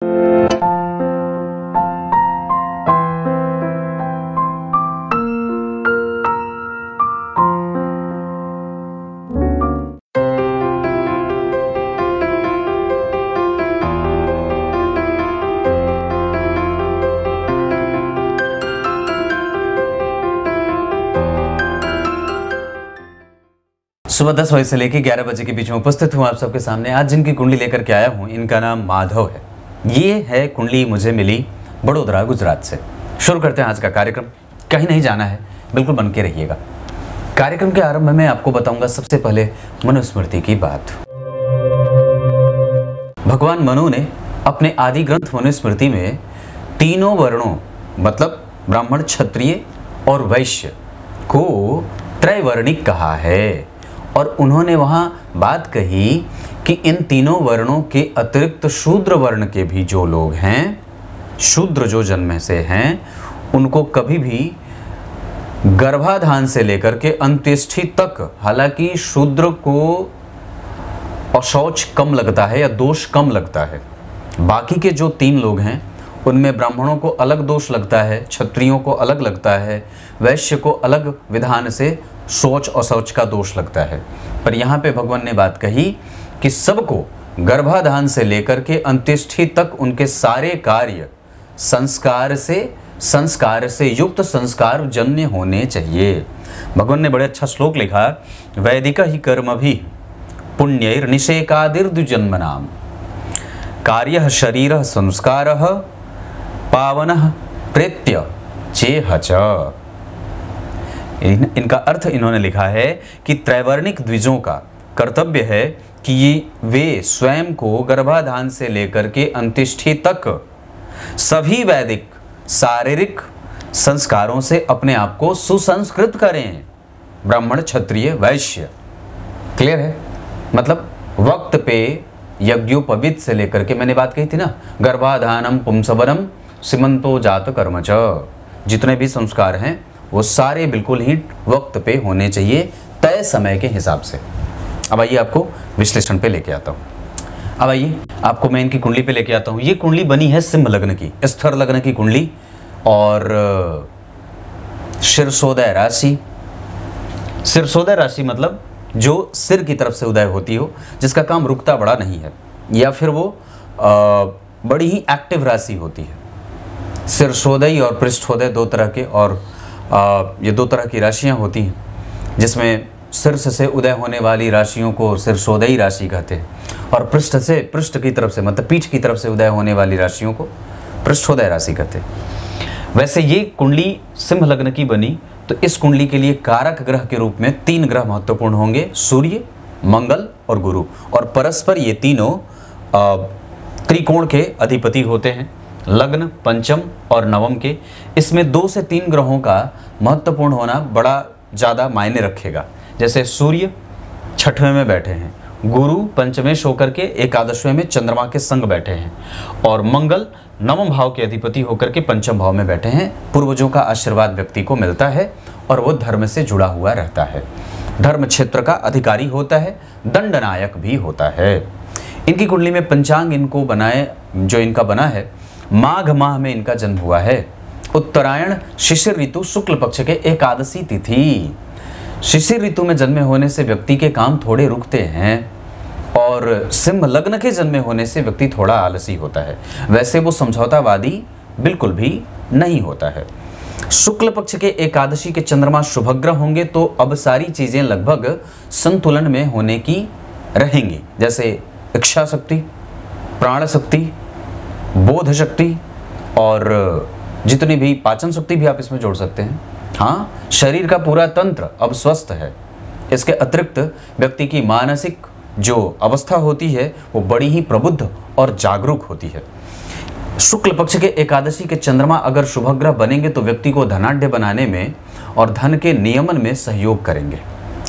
सुबह 10 बजे से लेकर 11 बजे के बीच में उपस्थित हूँ आप सबके सामने। आज जिनकी कुंडली लेकर के आया हूँ इनका नाम माधव है। ये है कुंडली मुझे मिली बड़ोदरा गुजरात से। शुरू करते हैं आज का कार्यक्रम। कहीं नहीं जाना है, बिल्कुल बन के रहिएगा। कार्यक्रम के आरंभ में आपको बताऊंगा सबसे पहले मनुस्मृति की बात। भगवान मनु ने अपने आदि ग्रंथ मनुस्मृति में तीनों वर्णों मतलब ब्राह्मण, क्षत्रिय और वैश्य को त्रैवर्णिक कहा है। और उन्होंने वहाँ बात कही कि इन तीनों वर्णों के अतिरिक्त शूद्र वर्ण के भी जो लोग हैं, शूद्र जो जन्म से हैं, उनको कभी भी गर्भाधान से लेकर के अंत्येष्टि तक, हालांकि शूद्र को अशौच कम लगता है या दोष कम लगता है, बाकी के जो तीन लोग हैं उनमें ब्राह्मणों को अलग दोष लगता है, क्षत्रियों को अलग लगता है, वैश्य को अलग विधान से शौच और शौच का दोष लगता है। पर यहाँ पे भगवान ने बात कही कि सबको गर्भाधान से लेकर के अंत्येष्टि तक उनके सारे कार्य संस्कार से युक्त संस्कार जन्य होने चाहिए। भगवान ने बड़े अच्छा श्लोक लिखा, वैदिक ही कर्म भी पुण्यैर्निषेकादिर्द्विजन्मनाम कार्यः शरीरः संस्कारः पावनः प्रेत्य चेह च। इनका अर्थ इन्होंने लिखा है कि त्रैवर्णिक द्विजों का कर्तव्य है कि वे स्वयं को गर्भाधान से लेकर के अंत्येष्टि तक सभी वैदिक शारीरिक संस्कारों से अपने आप को सुसंस्कृत करें। ब्राह्मण, क्षत्रिय, वैश्य, क्लियर है? मतलब वक्त पे यज्ञोपवीत से लेकर के, मैंने बात कही थी ना, गर्भाधानम पुंसवनम सीमंतो जात कर्म च, जितने भी संस्कार हैं वो सारे बिल्कुल ही वक्त पे होने चाहिए, तय समय के हिसाब से। अब आइए आपको विश्लेषण पे लेके आता हूँ। अब आइए आपको मैं इनकी कुंडली पे लेके आता हूँ। ये कुंडली बनी है सिंह लग्न की, स्थिर लग्न की कुंडली, और शीर्षोदय राशि। शीर्षोदय राशि मतलब जो सिर की तरफ से उदय होती हो, जिसका काम रुकता बड़ा नहीं है, या फिर वो बड़ी ही एक्टिव राशि होती है। शीर्षोदय और पृष्ठोदय दो तरह के, और ये दो तरह की राशियां होती हैं, जिसमें शीर्ष से उदय होने वाली राशियों को शीर्षोदयी राशि कहते हैं, और पृष्ठ की तरफ से मतलब पीठ की तरफ से उदय होने वाली राशियों को पृष्ठोदय राशि कहते हैं। वैसे ये कुंडली सिंह लग्न की बनी तो इस कुंडली के लिए कारक ग्रह के रूप में 3 ग्रह महत्वपूर्ण होंगे, सूर्य, मंगल और गुरु, और परस्पर ये तीनों त्रिकोण के अधिपति होते हैं, लग्न, पंचम और नवम के। इसमें 2 से 3 ग्रहों का महत्वपूर्ण होना बड़ा ज़्यादा मायने रखेगा। जैसे सूर्य 6वें में बैठे हैं, गुरु पंचमेश होकर के 11वें में चंद्रमा के संग बैठे हैं, और मंगल 9वें भाव के अधिपति होकर के 5वें भाव में बैठे हैं। पूर्वजों का आशीर्वाद व्यक्ति को मिलता है और वो धर्म से जुड़ा हुआ रहता है, धर्म क्षेत्र का अधिकारी होता है, दंडनायक भी होता है। इनकी कुंडली में पंचांग इनको इनका बना है, माघ माह में इनका जन्म हुआ है, उत्तरायण शिशिर ऋतु शुक्ल पक्ष के एकादशी तिथि। शिशिर ऋतु में जन्मे होने से व्यक्ति के काम थोड़े रुकते हैं, और सिंह लग्न के जन्मे होने से व्यक्ति थोड़ा आलसी होता है। वैसे वो समझौतावादी बिल्कुल भी नहीं होता है। शुक्ल पक्ष के एकादशी के चंद्रमा शुभग्रह होंगे तो अब सारी चीजें लगभग संतुलन में होने की रहेंगी, जैसे इच्छा शक्ति, प्राण शक्ति, बोध शक्ति, और जितनी भी पाचन शक्ति भी आप इसमें जोड़ सकते हैं। हाँ, शरीर का पूरा तंत्र अब स्वस्थ है। इसके अतिरिक्त व्यक्ति की मानसिक जो अवस्था होती है वो बड़ी ही प्रबुद्ध और जागरूक होती है। शुक्ल पक्ष के एकादशी के चंद्रमा अगर शुभग्रह बनेंगे तो व्यक्ति को धनाढ्य बनाने में और धन के नियमन में सहयोग करेंगे।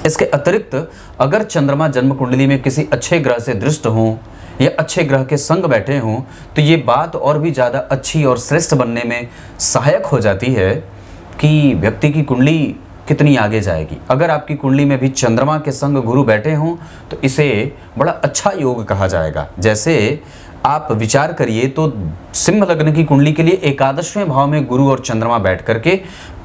इसके अतिरिक्त अगर चंद्रमा जन्म कुंडली में किसी अच्छे ग्रह से दृष्ट हों या अच्छे ग्रह के संग बैठे हों तो ये बात और भी ज़्यादा अच्छी और श्रेष्ठ बनने में सहायक हो जाती है कि व्यक्ति की कुंडली कितनी आगे जाएगी। अगर आपकी कुंडली में भी चंद्रमा के संग गुरु बैठे हों तो इसे बड़ा अच्छा योग कहा जाएगा। जैसे आप विचार करिए तो सिंह लग्न की कुंडली के लिए एकादशवें भाव में गुरु और चंद्रमा बैठ करके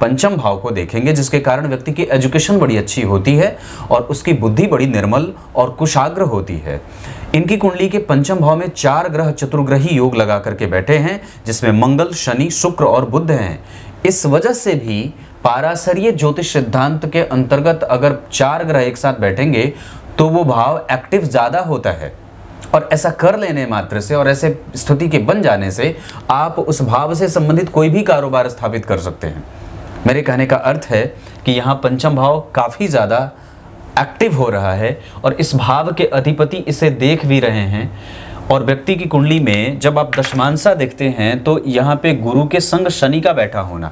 पंचम भाव को देखेंगे, जिसके कारण व्यक्ति की एजुकेशन बड़ी अच्छी होती है और उसकी बुद्धि बड़ी निर्मल और कुशाग्र होती है। इनकी कुंडली के पंचम भाव में 4 ग्रह चतुर्ग्रही योग लगा करके बैठे हैं, जिसमें मंगल, शनि, शुक्र और बुध हैं। इस वजह से भी पाराशरीय ज्योतिष सिद्धांत के अंतर्गत अगर 4 ग्रह एक साथ बैठेंगे तो वो भाव एक्टिव ज़्यादा होता है, और ऐसा कर लेने मात्र से और ऐसे स्थिति के बन जाने से आप उस भाव से संबंधित कोई भी कारोबार स्थापित कर सकते हैं। मेरे कहने का अर्थ है कि यहाँ पंचम भाव काफ़ी ज़्यादा एक्टिव हो रहा है और इस भाव के अधिपति इसे देख भी रहे हैं। और व्यक्ति की कुंडली में जब आप दशमांशा देखते हैं तो यहाँ पे गुरु के संग शनि का बैठा होना,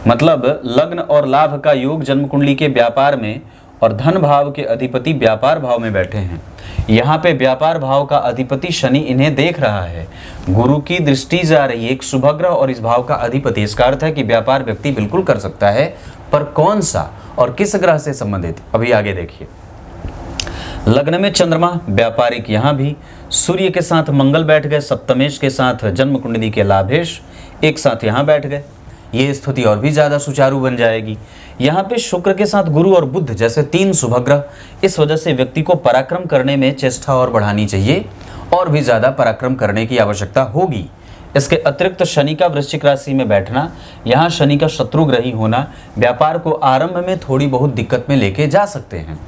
मतलब लग्न और लाभ का योग जन्म कुंडली के व्यापार में, और धन भाव के अधिपति व्यापार भाव में बैठे हैं। यहाँ पे व्यापार भाव का अधिपति शनि इन्हें देख रहा है, गुरु की दृष्टि जा रही है, एक शुभ ग्रह और इस भाव का अधिपति। इसका अर्थ है कि व्यापार व्यक्ति बिल्कुल कर सकता है, पर कौन सा और किस ग्रह से संबंधित, अभी आगे देखिए। लग्न में चंद्रमा व्यापारिक, यहाँ भी सूर्य के साथ मंगल बैठ गए, सप्तमेश के साथ जन्म कुंडली के लाभेश एक साथ यहाँ बैठ गए, ये स्थिति और भी ज़्यादा सुचारू बन जाएगी। यहाँ पे शुक्र के साथ गुरु और बुध जैसे 3 शुभ ग्रह, इस वजह से व्यक्ति को पराक्रम करने में चेष्टा और बढ़ानी चाहिए, और भी ज़्यादा पराक्रम करने की आवश्यकता होगी। इसके अतिरिक्त शनि का वृश्चिक राशि में बैठना, यहाँ शनि का शत्रुग्रही होना व्यापार को आरंभ में थोड़ी बहुत दिक्कत में लेके जा सकते हैं।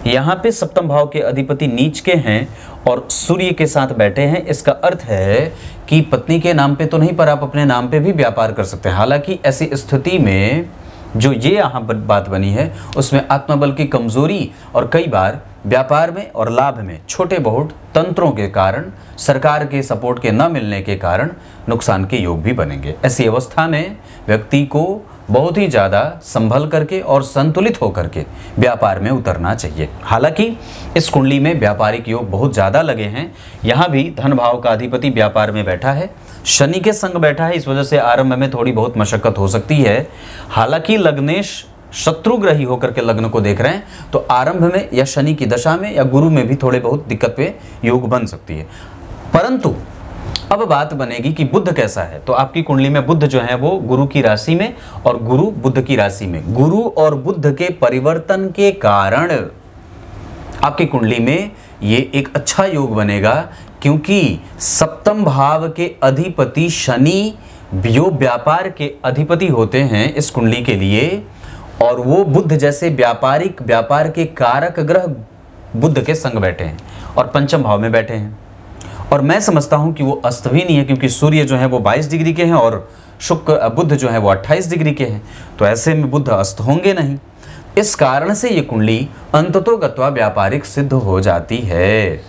यहाँ पे सप्तम भाव के अधिपति नीच के हैं और सूर्य के साथ बैठे हैं। इसका अर्थ है कि पत्नी के नाम पे तो नहीं, पर आप अपने नाम पे भी व्यापार कर सकते हैं। हालांकि ऐसी स्थिति में जो ये यहाँ बात बनी है उसमें आत्मबल की कमजोरी और कई बार व्यापार में और लाभ में छोटे बहुत तंत्रों के कारण, सरकार के सपोर्ट के न मिलने के कारण नुकसान के योग भी बनेंगे। ऐसी अवस्था में व्यक्ति को बहुत ही ज़्यादा संभल करके और संतुलित होकर के व्यापार में उतरना चाहिए। हालांकि इस कुंडली में व्यापारिक योग बहुत ज़्यादा लगे हैं। यहाँ भी धन भाव का अधिपति व्यापार में बैठा है, शनि के संग बैठा है, इस वजह से आरंभ में थोड़ी बहुत मशक्कत हो सकती है। हालांकि लग्नेश शत्रुग्रही होकर के लग्न को देख रहे हैं तो आरंभ में या शनि की दशा में या गुरु में भी थोड़े बहुत दिक्कत पे योग बन सकती है। परंतु अब बात बनेगी कि बुध कैसा है। तो आपकी कुंडली में बुध जो है वो गुरु की राशि में और गुरु बुध की राशि में, गुरु और बुध के परिवर्तन के कारण आपकी कुंडली में ये एक अच्छा योग बनेगा, क्योंकि सप्तम भाव के अधिपति शनि जो व्यापार के अधिपति होते हैं इस कुंडली के लिए, और वो बुध जैसे व्यापार के कारक ग्रह बुध के संग बैठे हैं और पंचम भाव में बैठे हैं। और मैं समझता हूं कि वो अस्त भी नहीं है, क्योंकि सूर्य जो है वो 22 डिग्री के हैं और बुध जो है वो 28 डिग्री के हैं, तो ऐसे में बुध अस्त होंगे नहीं। इस कारण से ये कुंडली अंततोगत्वा व्यापारिक सिद्ध हो जाती है।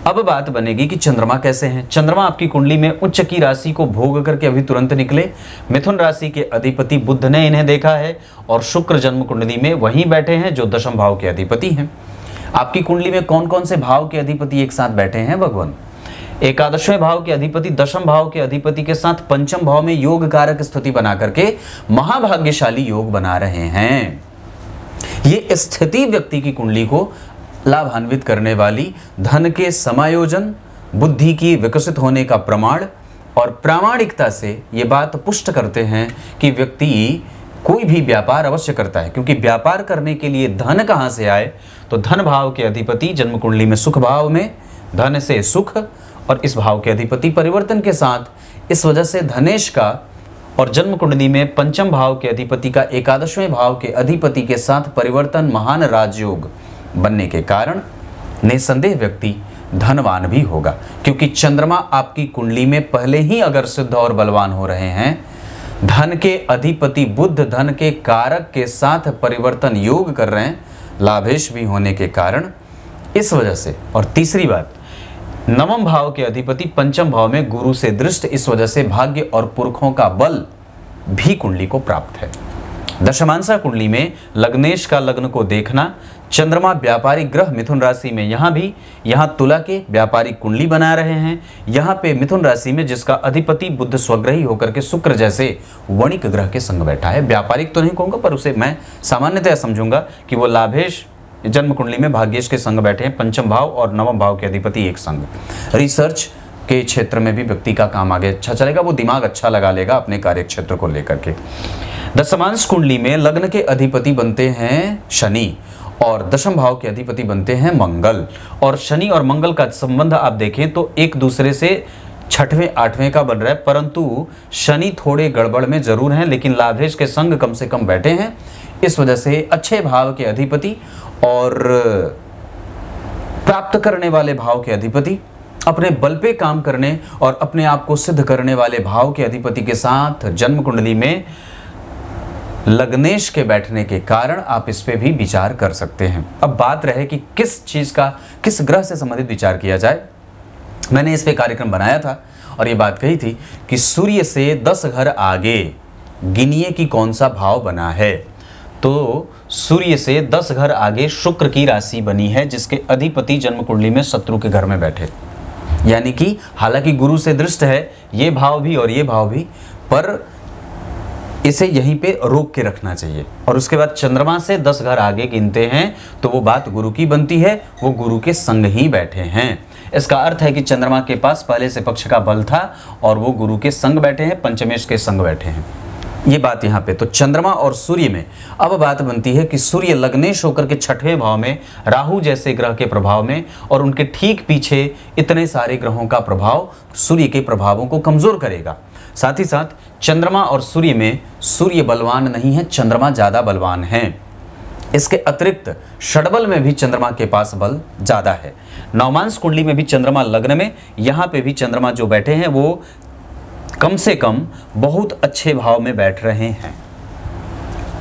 अब बात बनेगी कि चंद्रमा कैसे हैं। चंद्रमा आपकी कुंडली में उच्च की राशि को भोग करके अभी तुरंत निकले। मिथुन राशि के अधिपति बुध ने इन्हें देखा है और शुक्र जन्म कुंडली में वहीं बैठे हैं जो दशम भाव के अधिपति हैं। आपकी कुंडली में कौन कौन से भाव के अधिपति एक साथ बैठे हैं भगवान? एकादशवें भाव के अधिपति दशम भाव के अधिपति के साथ पंचम भाव में योग कारक स्थिति बना करके महाभाग्यशाली योग बना रहे हैं। ये स्थिति व्यक्ति की कुंडली को लाभान्वित करने वाली, धन के समायोजन, बुद्धि की विकसित होने का प्रमाण और प्रामाणिकता से ये बात पुष्ट करते हैं कि व्यक्ति कोई भी व्यापार अवश्य करता है, क्योंकि व्यापार करने के लिए धन कहाँ से आए, तो धन भाव के अधिपति जन्म कुंडली में सुख भाव में, धन से सुख, और इस भाव के अधिपति परिवर्तन के साथ, इस वजह से धनेश का और जन्म कुंडली में पंचम भाव के अधिपति का एकादशवें भाव के अधिपति के साथ परिवर्तन महान राजयोग बनने के कारण निसंदेह व्यक्ति धनवान भी होगा, क्योंकि चंद्रमा आपकी कुंडली में पहले ही अगर सिद्ध और बलवान हो रहे हैं, धन के अधिपति बुध धन के कारक के साथ परिवर्तन योग कर रहे हैं, लाभेश भी होने के कारण, इस वजह से। और तीसरी बात, नवम भाव के अधिपति पंचम भाव में गुरु से दृष्ट, इस वजह से भाग्य और पुरखों का बल भी कुंडली को प्राप्त है। दशमांशा कुंडली में लग्नेश का लग्न को देखना, चंद्रमा व्यापारिक ग्रह मिथुन राशि में, यहाँ तुला के व्यापारिक कुंडली बना रहे हैं। यहाँ पे मिथुन राशि में जिसका अधिपति बुध स्वग्रही होकर के शुक्र जैसे वणिक ग्रह के संग बैठा है। व्यापारिक तो नहीं कहूँगा, पर उसे मैं सामान्यतः समझूंगा कि वो लाभेश जन्म कुंडली में भाग्येश के संग बैठे हैं, पंचम भाव और नवम भाव के अधिपति एक संग। रिसर्च के क्षेत्र में भी व्यक्ति का काम आगे अच्छा चलेगा, वो दिमाग अच्छा लगा लेगा अपने कार्य क्षेत्र को लेकर के। दशमांश कुंडली में लग्न के अधिपति बनते हैं शनि और दशम भाव के अधिपति बनते हैं मंगल। और शनि और मंगल का संबंध आप देखें तो एक दूसरे से छठवें आठवें का बन रहा है, परंतु शनि थोड़े गड़बड़ में जरूर हैं, लेकिन लाभेश के संग कम से कम बैठे हैं। इस वजह से अच्छे भाव के अधिपति और प्राप्त करने वाले भाव के अधिपति, अपने बल पे काम करने और अपने आप को सिद्ध करने वाले भाव के अधिपति के साथ जन्म कुंडली में लग्नेश के बैठने के कारण आप इस पे भी विचार कर सकते हैं। अब बात रहे कि किस चीज का, किस ग्रह से संबंधित विचार किया जाए। मैंने इस पे कार्यक्रम बनाया था और ये बात कही थी कि सूर्य से 10 घर आगे गिनिए कि कौन सा भाव बना है। तो सूर्य से 10 घर आगे शुक्र की राशि बनी है, जिसके अधिपति जन्म कुंडली में शत्रु के घर में बैठे, यानी कि हालांकि गुरु से दृष्ट है ये भाव भी और ये भाव भी, पर इसे यहीं पे रोक के रखना चाहिए। और उसके बाद चंद्रमा से 10 घर आगे गिनते हैं तो वो बात गुरु की बनती है, वो गुरु के संग ही बैठे हैं। इसका अर्थ है कि चंद्रमा के पास पहले से पक्ष का बल था और वो गुरु के संग बैठे हैं, पंचमेश के संग बैठे हैं। ये बात यहाँ पे तो चंद्रमा और सूर्य में अब बात बनती है कि सूर्य लग्नेश होकर के छठवें भाव में राहु जैसे ग्रह के प्रभाव में, और उनके ठीक पीछे इतने सारे ग्रहों का प्रभाव सूर्य के प्रभावों को कमजोर करेगा। साथ ही साथ चंद्रमा और सूर्य में सूर्य बलवान नहीं है, चंद्रमा ज्यादा बलवान है। इसके अतिरिक्त षडबल में भी चंद्रमा के पास बल ज्यादा है। नवमांश कुंडली में भी चंद्रमा लग्न में, यहाँ पे भी चंद्रमा जो बैठे हैं वो कम से कम बहुत अच्छे भाव में बैठ रहे हैं।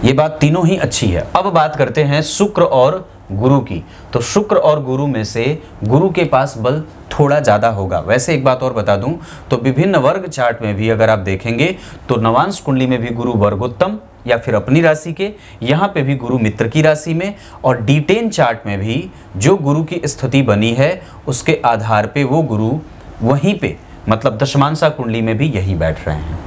ये बात तीनों ही अच्छी है। अब बात करते हैं शुक्र और गुरु की। तो शुक्र और गुरु में से गुरु के पास बल थोड़ा ज्यादा होगा। वैसे एक बात और बता दूं तो विभिन्न वर्ग चार्ट में भी अगर आप देखेंगे तो नवांश कुंडली में भी गुरु वर्गोत्तम या फिर अपनी राशि के, यहाँ पे भी गुरु मित्र की राशि में, और D10 चार्ट में भी जो गुरु की स्थिति बनी है उसके आधार पे वो गुरु वहीं पे, मतलब दशमांशा कुंडली में भी यही बैठ रहे हैं।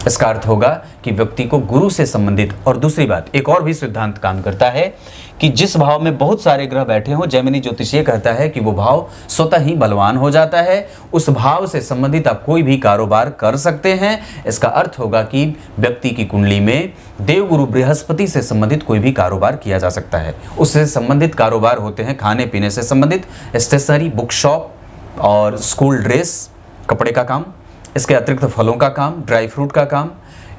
इसका अर्थ होगा कि व्यक्ति को गुरु से संबंधित, और दूसरी बात एक और भी सिद्धांत काम करता है कि जिस भाव में बहुत सारे ग्रह बैठे हों, जैमिनी ज्योतिष ये कहता है कि वो भाव स्वतः ही बलवान हो जाता है। उस भाव से संबंधित आप कोई भी कारोबार कर सकते हैं। इसका अर्थ होगा कि व्यक्ति की कुंडली में देवगुरु बृहस्पति से संबंधित कोई भी कारोबार किया जा सकता है। उससे संबंधित कारोबार होते हैं खाने पीने से संबंधित, स्टेशनरी, बुक शॉप और स्कूल ड्रेस, कपड़े का काम, इसके अतिरिक्त फलों का काम, ड्राई फ्रूट का काम।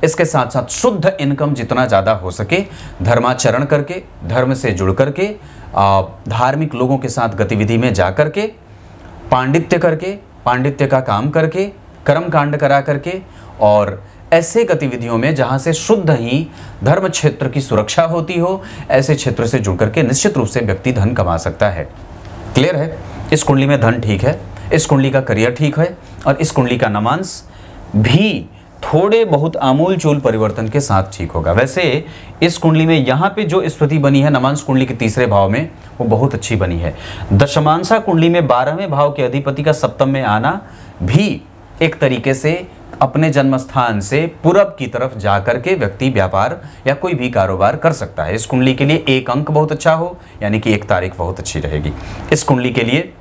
इसके साथ साथ शुद्ध इनकम जितना ज़्यादा हो सके धर्माचरण करके, धर्म से जुड़ करके, धार्मिक लोगों के साथ गतिविधि में जा करके, पांडित्य करके, पांडित्य का काम करके, कर्म कांड करा करके, और ऐसे गतिविधियों में जहाँ से शुद्ध ही धर्म क्षेत्र की सुरक्षा होती हो, ऐसे क्षेत्र से जुड़ करके निश्चित रूप से व्यक्ति धन कमा सकता है। क्लियर है? इस कुंडली में धन ठीक है, इस कुंडली का करियर ठीक है, और इस कुंडली का नवांश भी थोड़े बहुत आमूल चूल परिवर्तन के साथ ठीक होगा। वैसे इस कुंडली में यहाँ पे जो स्थिति बनी है नवांश कुंडली के तीसरे भाव में, वो बहुत अच्छी बनी है। दशमांशा कुंडली में 12वें भाव के अधिपति का सप्तम में आना भी एक तरीके से अपने जन्म स्थान से पूरब की तरफ जाकर के व्यक्ति व्यापार या कोई भी कारोबार कर सकता है। इस कुंडली के लिए एक अंक बहुत अच्छा हो, यानी कि 1 तारीख बहुत अच्छी रहेगी। इस कुंडली के लिए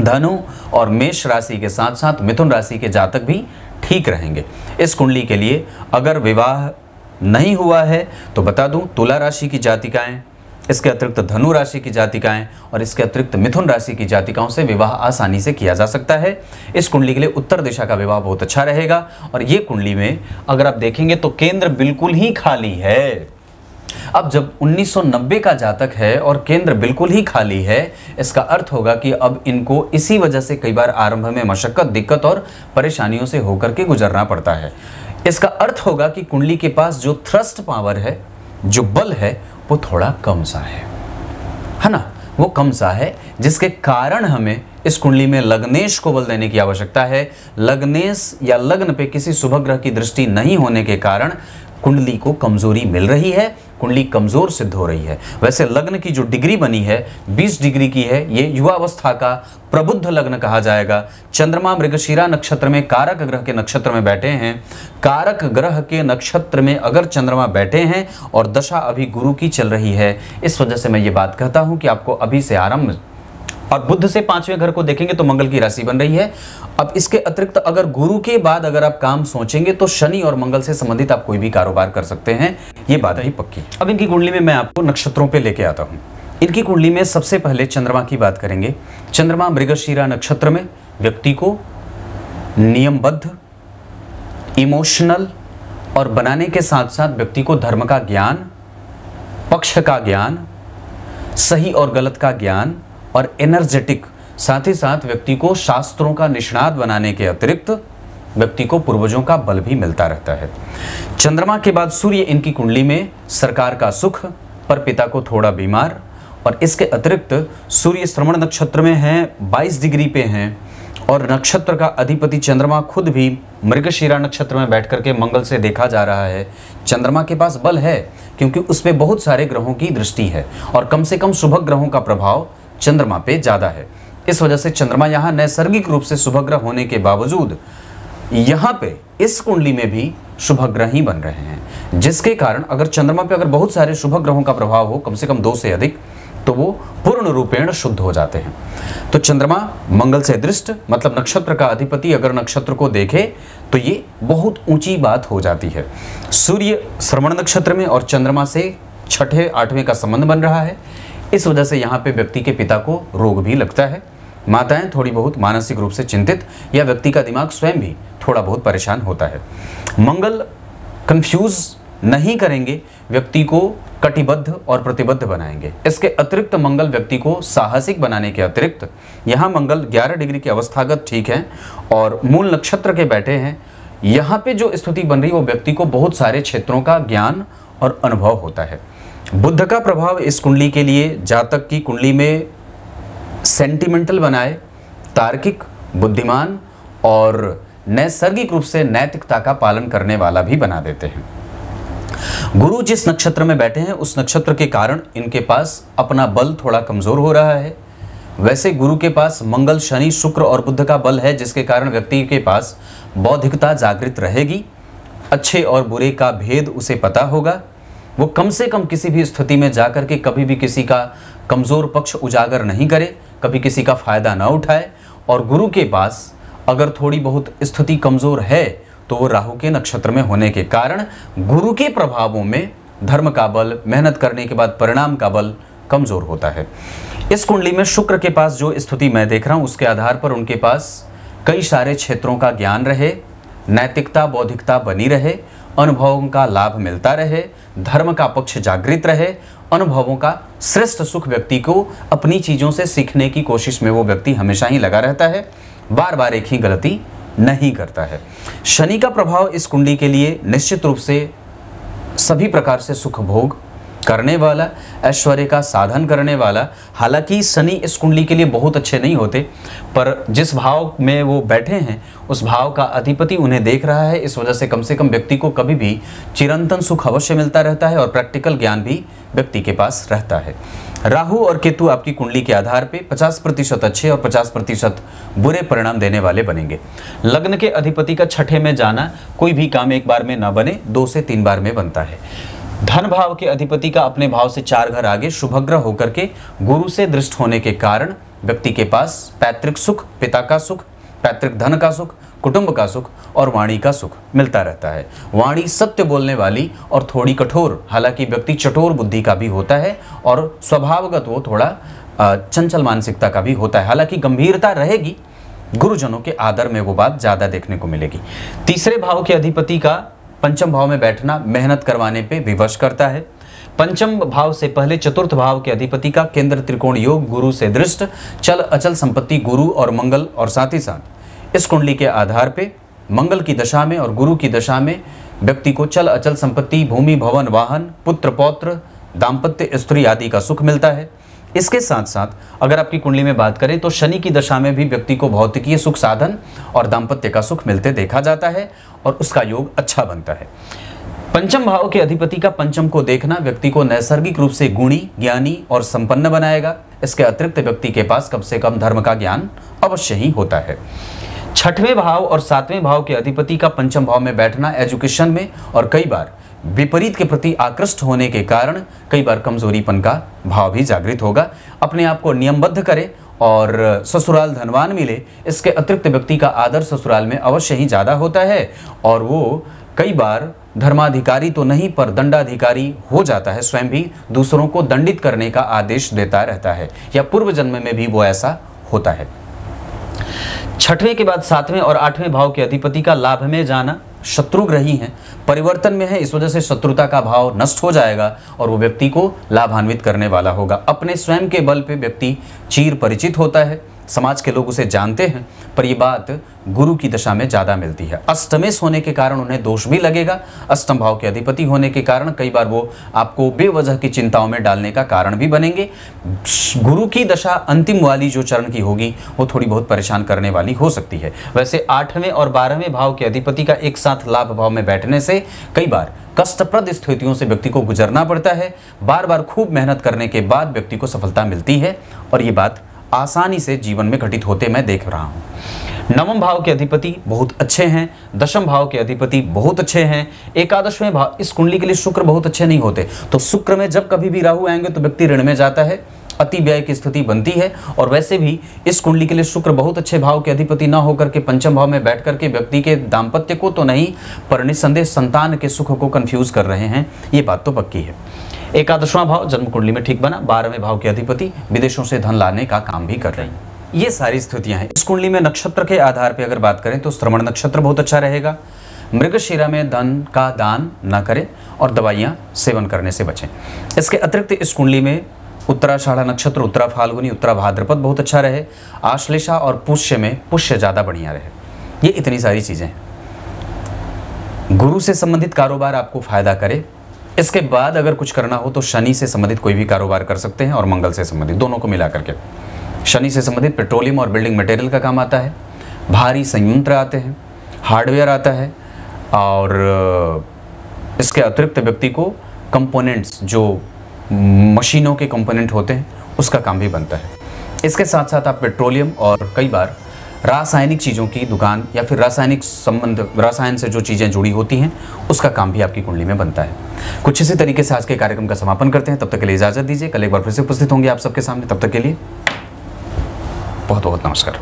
धनु और मेष राशि के साथ साथ मिथुन राशि के जातक भी ठीक रहेंगे। इस कुंडली के लिए अगर विवाह नहीं हुआ है तो बता दूं, तुला राशि की जातिकाएं, इसके अतिरिक्त धनु राशि की जातिकाएं और इसके अतिरिक्त मिथुन राशि की जातिकाओं से विवाह आसानी से किया जा सकता है। इस कुंडली के लिए उत्तर दिशा का विवाह बहुत अच्छा रहेगा। और ये कुंडली में अगर आप देखेंगे तो केंद्र बिल्कुल ही खाली है। अब जब 1990 का जातक है और केंद्र बिल्कुल ही खाली है, इसका अर्थ होगा कि अब इनको इसी वजह से कई बार आरंभ में मशक्कत, दिक्कत और परेशानियों से होकर के गुजरना पड़ता है। इसका अर्थ होगा कि कुंडली के पास जो थ्रस्ट पावर है, जो बल है, वो थोड़ा कम सा है ना, वो कम सा है, जिसके कारण हमें इस कुंडली में लग्नेश को बल देने की आवश्यकता है। लग्नेश या लग्न पे किसी शुभ ग्रह की दृष्टि नहीं होने के कारण कुंडली को कमजोरी मिल रही है, कुंडली कमजोर सिद्ध हो रही है। वैसे लग्न की जो डिग्री बनी है 20 डिग्री की है, ये युवावस्था का प्रबुद्ध लग्न कहा जाएगा। चंद्रमा मृगशिरा नक्षत्र में कारक ग्रह के नक्षत्र में बैठे हैं। कारक ग्रह के नक्षत्र में अगर चंद्रमा बैठे हैं और दशा अभी गुरु की चल रही है, इस वजह से मैं ये बात कहता हूं कि आपको अभी से आरंभ और बुध से 5वें घर को देखेंगे तो मंगल की राशि बन रही है। अब इसके अतिरिक्त अगर गुरु के बाद अगर आप काम सोचेंगे तो शनि और मंगल से संबंधित आप कोई भी कारोबार कर सकते हैं, ये बात ही पक्की। अब इनकी कुंडली में मैं आपको नक्षत्रों पे लेके आता हूँ। इनकी कुंडली में सबसे पहले चंद्रमा की बात करेंगे। चंद्रमा मृगशिरा नक्षत्र में व्यक्ति को नियमबद्ध, इमोशनल और बनाने के साथ साथ व्यक्ति को धर्म का ज्ञान, पक्ष का ज्ञान, सही और गलत का ज्ञान और एनर्जेटिक, साथ ही साथ व्यक्ति को शास्त्रों का निष्णात बनाने के अतिरिक्त व्यक्ति को पूर्वजों का बल भी मिलता रहता है। चंद्रमा के बाद सूर्य इनकी कुंडली में सरकार का सुख, पर पिता को थोड़ा बीमार, और इसके अतिरिक्त सूर्य श्रवण नक्षत्र में है, 22 डिग्री पे हैं, और नक्षत्र का अधिपति चंद्रमा खुद भी मृगशिरा नक्षत्र में बैठ करके मंगल से देखा जा रहा है। चंद्रमा के पास बल है क्योंकि उसमें बहुत सारे ग्रहों की दृष्टि है और कम से कम शुभ ग्रहों का प्रभाव चंद्रमा पे ज़्यादा है। इस वजह से चंद्रमा यहाँ नैसर्गिक रूप से शुभ ग्रह होने के बावजूद यहाँ पे इस कुंडली में भी शुभ ग्रह ही बन रहे हैं, जिसके कारण अगर चंद्रमा पे अगर बहुत सारे शुभ ग्रहों का प्रभाव हो, कम से कम 2 से अधिक, तो वो पूर्ण रूपेण शुद्ध हो जाते हैं। तो चंद्रमा मंगल से दृष्ट, मतलब नक्षत्र का अधिपति अगर नक्षत्र को देखे तो ये बहुत ऊंची बात हो जाती है। सूर्य श्रवण नक्षत्र में और चंद्रमा से 6ठे 8वें का संबंध बन रहा है। इस वजह से यहाँ पे व्यक्ति के पिता को रोग भी लगता है, माताएं थोड़ी बहुत मानसिक रूप से चिंतित, या व्यक्ति का दिमाग स्वयं भी थोड़ा बहुत परेशान होता है। मंगल कंफ्यूज नहीं करेंगे, व्यक्ति को कटिबद्ध और प्रतिबद्ध बनाएंगे। इसके अतिरिक्त मंगल व्यक्ति को साहसिक बनाने के अतिरिक्त, यहाँ मंगल 11 डिग्री की अवस्थागत ठीक है और मूल नक्षत्र के बैठे हैं। यहाँ पे जो स्थिति बन रही है वो व्यक्ति को बहुत सारे क्षेत्रों का ज्ञान और अनुभव होता है। बुध का प्रभाव इस कुंडली के लिए जातक की कुंडली में सेंटिमेंटल बनाए, तार्किक, बुद्धिमान और नैसर्गिक रूप से नैतिकता का पालन करने वाला भी बना देते हैं। गुरु जिस नक्षत्र में बैठे हैं उस नक्षत्र के कारण इनके पास अपना बल थोड़ा कमजोर हो रहा है। वैसे गुरु के पास मंगल, शनि, शुक्र और बुध का बल है, जिसके कारण व्यक्ति के पास बौद्धिकता जागृत रहेगी, अच्छे और बुरे का भेद उसे पता होगा। वो कम से कम किसी भी स्थिति में जाकर के कभी भी किसी का कमजोर पक्ष उजागर नहीं करे, कभी किसी का फायदा ना उठाए। और गुरु के पास अगर थोड़ी बहुत स्थिति कमजोर है तो वो राहु के नक्षत्र में होने के कारण गुरु के प्रभावों में धर्म का बल, मेहनत करने के बाद परिणाम का बल कमजोर होता है। इस कुंडली में शुक्र के पास जो स्थिति मैं देख रहा हूं उसके आधार पर उनके पास कई सारे क्षेत्रों का ज्ञान रहे, नैतिकता, बौद्धिकता बनी रहे, अनुभवों का लाभ मिलता रहे, धर्म का पक्ष जागृत रहे, अनुभवों का श्रेष्ठ सुख व्यक्ति को अपनी चीजों से सीखने की कोशिश में वो व्यक्ति हमेशा ही लगा रहता है, बार बार एक ही गलती नहीं करता है। शनि का प्रभाव इस कुंडली के लिए निश्चित रूप से सभी प्रकार से सुख भोग करने वाला, ऐश्वर्य का साधन करने वाला। हालांकि शनि इस कुंडली के लिए बहुत अच्छे नहीं होते, पर जिस भाव में वो बैठे हैं उस भाव का अधिपति उन्हें देख रहा है। इस वजह से कम व्यक्ति को कभी भी चिरंतन सुख अवश्य मिलता रहता है और प्रैक्टिकल ज्ञान भी व्यक्ति के पास रहता है। राहु और केतु आपकी कुंडली के आधार पे 50% अच्छे और 50% बुरे परिणाम देने वाले बनेंगे। लग्न के अधिपति का 6ठे में जाना कोई भी काम एक बार में न बने, 2 से 3 बार में बनता है। धन भाव के अधिपति का अपने भाव से 4 घर आगे शुभग्रह होकर के गुरु से दृष्ट होने के कारण व्यक्ति के पास पैतृक सुख, पिता का सुख, पैतृक धन का सुख, कुटुंब का सुख और वाणी का सुख मिलता रहता है। वाणी सत्य बोलने वाली और थोड़ी कठोर, हालांकि व्यक्ति चटोर बुद्धि का भी होता है और स्वभावगत वो थोड़ा चंचल मानसिकता का भी होता है। हालांकि गंभीरता रहेगी, गुरुजनों के आदर में वो बात ज्यादा देखने को मिलेगी। तीसरे भाव के अधिपति का पंचम भाव में बैठना मेहनत करवाने पे विवश करता है। पंचम भाव से पहले चतुर्थ भाव के अधिपति का केंद्र त्रिकोण योग गुरु से दृष्ट, चल अचल संपत्ति गुरु और मंगल, और साथ ही साथ इस कुंडली के आधार पे मंगल की दशा में और गुरु की दशा में व्यक्ति को चल अचल संपत्ति, भूमि, भवन, वाहन, पुत्र, पौत्र, दाम्पत्य, स्त्री आदि का सुख मिलता है। इसके साथ साथ अगर आपकी कुंडली में बात करें तो शनि की दशा में भी व्यक्ति को भौतिकीय सुख साधन और दाम्पत्य का सुख मिलते देखा जाता है और उसका योग अच्छा बनता है। पंचम भाव के अधिपति का पंचम को देखना व्यक्ति को नैसर्गिक रूप से गुणी, ज्ञानी और संपन्न बनाएगा। इसके अतिरिक्त व्यक्ति के पास कम से कम धर्म का ज्ञान अवश्य ही होता है। 6ठवें भाव और 7वें भाव के अधिपति का पंचम भाव में बैठना एजुकेशन में और कई बार विपरीत के प्रति आकृष्ट होने के कारण कई बार कमजोरीपन का भाव भी जागृत होगा। अपने आप को नियमबद्ध करें और ससुराल धनवान मिले, इसके अतिरिक्त व्यक्ति का आदर ससुराल में अवश्य ही ज़्यादा होता है और वो कई बार धर्माधिकारी तो नहीं पर दंडाधिकारी हो जाता है, स्वयं भी दूसरों को दंडित करने का आदेश देता रहता है, या पूर्व जन्म में भी वो ऐसा होता है। छठवें के बाद सातवें और आठवें भाव के अधिपति का लाभ में जाना, शत्रुग्रही हैं, परिवर्तन में है, इस वजह से शत्रुता का भाव नष्ट हो जाएगा और वो व्यक्ति को लाभान्वित करने वाला होगा। अपने स्वयं के बल पे व्यक्ति चिर परिचित होता है, समाज के लोग उसे जानते हैं, पर ये बात गुरु की दशा में ज़्यादा मिलती है। अष्टमेश होने के कारण उन्हें दोष भी लगेगा, अष्टम भाव के अधिपति होने के कारण कई बार वो आपको बेवजह की चिंताओं में डालने का कारण भी बनेंगे। गुरु की दशा अंतिम वाली जो चरण की होगी वो थोड़ी बहुत परेशान करने वाली हो सकती है। वैसे 8वें और 12वें भाव के अधिपति का एक साथ लाभ भाव में बैठने से कई बार कष्टप्रद स्थितियों से व्यक्ति को गुजरना पड़ता है, बार बार खूब मेहनत करने के बाद व्यक्ति को सफलता मिलती है और ये बात आसानी से जीवन में घटित होते मैं देख रहा हूँ। नवम भाव के अधिपति बहुत अच्छे हैं, दशम भाव के अधिपति बहुत अच्छे हैं, एकादशवें भाव, इस कुंडली के लिए शुक्र बहुत अच्छे नहीं होते, तो शुक्र में जब कभी भी राहु आएंगे तो व्यक्ति ऋण में जाता है, अति व्यय की स्थिति बनती है। और वैसे भी इस कुंडली के लिए शुक्र बहुत अच्छे भाव के अधिपति न होकर के पंचम भाव में बैठ करके व्यक्ति के दाम्पत्य को तो नहीं पर निसंदेह संतान के सुख को कंफ्यूज कर रहे हैं, ये बात तो पक्की है। एकादशवां भाव जन्म कुंडली में ठीक बना, 12वें भाव के अधिपति विदेशों से धन लाने का काम भी कर रहे हैं। ये सारी स्थितियां हैं। इस कुंडली में नक्षत्र के आधार पर अगर बात करें तो श्रवण नक्षत्र बहुत अच्छा रहेगा। मृगशिरा में धन का दान न करें और दवाइयाँ सेवन करने से बचें। इसके अतिरिक्त इस कुंडली में उत्तराषाढ़ा नक्षत्र, उत्तरा फाल्गुनी, उत्तरा भाद्रपद बहुत अच्छा रहे, आश्लेषा और पुष्य में पुष्य ज़्यादा बढ़िया रहे। ये इतनी सारी चीज़ें हैं। गुरु से संबंधित कारोबार आपको फायदा करे। इसके बाद अगर कुछ करना हो तो शनि से संबंधित कोई भी कारोबार कर सकते हैं और मंगल से संबंधित, दोनों को मिला करके। शनि से संबंधित पेट्रोलियम और बिल्डिंग मटेरियल का काम आता है, भारी संयंत्र आते हैं, हार्डवेयर आता है और इसके अतिरिक्त व्यक्ति को कंपोनेंट्स, जो मशीनों के कंपोनेंट होते हैं, उसका काम भी बनता है। इसके साथ साथ आप पेट्रोलियम और कई बार रासायनिक चीज़ों की दुकान या फिर रासायनिक संबंध, रसायन से जो चीज़ें जुड़ी होती हैं, उसका काम भी आपकी कुंडली में बनता है। कुछ इसी तरीके से आज के कार्यक्रम का समापन करते हैं। तब तक के लिए इजाज़त दीजिए, कल एक बार फिर से उपस्थित होंगे आप सबके सामने। तब तक के लिए बहुत बहुत नमस्कार।